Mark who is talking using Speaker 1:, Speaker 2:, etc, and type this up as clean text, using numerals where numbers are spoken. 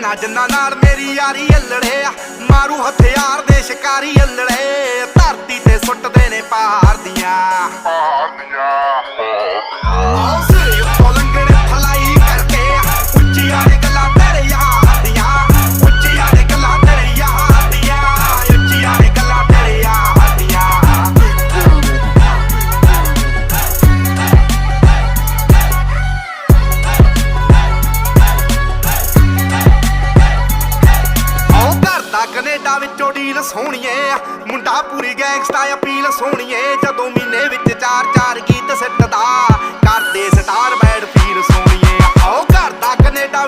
Speaker 1: ਨਾ ਜਿੰਨਾ ਨਾਲ ਮੇਰੀ ਯਾਰੀ ਅਲੜੇ ਆ, ਮਾਰੂ ਹਥਿਆਰ ਦੇ ਸ਼ਿਕਾਰੀ ਅਲੜੇ, ਧਰਤੀ ਤੇ ਸੁੱਟਦੇ ਨੇ ਪਹਾੜ ਦੀਆਂ ਸਿਰੇ ਉੱਤੋਂ ਲੰਘਣੇ ਫਲਾਈ ਕਰਕੇ, ਉੱਚੀਆਂ ਨੇ ਗੱਲਾਂ ਤੇਰੇ ਯਾਰ ਦੀਆਂ, ਉੱਚੀਆਂ ਨੇ ਗੱਲਾਂ ਤੇਰੇ ਯਾਰ ਦੀਆਂ, ਉੱਚੀਆਂ ਨੇ ਗੱਲਾਂ ਤੇਰੇ ਯਾਰ ਦੀਆਂ। ਕੈਨੇਡਾ ਵਿੱਚੋਂ ਡੀਲ ਸੋਹਣੀਏ, ਮੁੰਡਾ ਪੂਰੀ ਗੈਂਗਸਟਾ ਅਪੀਲ ਸੋਹਣੀਏ, ਜਦੋਂ ਮਹੀਨੇ ਵਿੱਚ 4-4 ਗੀਤ ਸਿੱਟਦਾ, ਕਰਦੇ ਸਟਾਰ ਬੈਡ ਫੀਲ ਸੋਹਣੀਏ। ਆਓ ਘਰ ਦਾ ਕੈਨੇਡਾ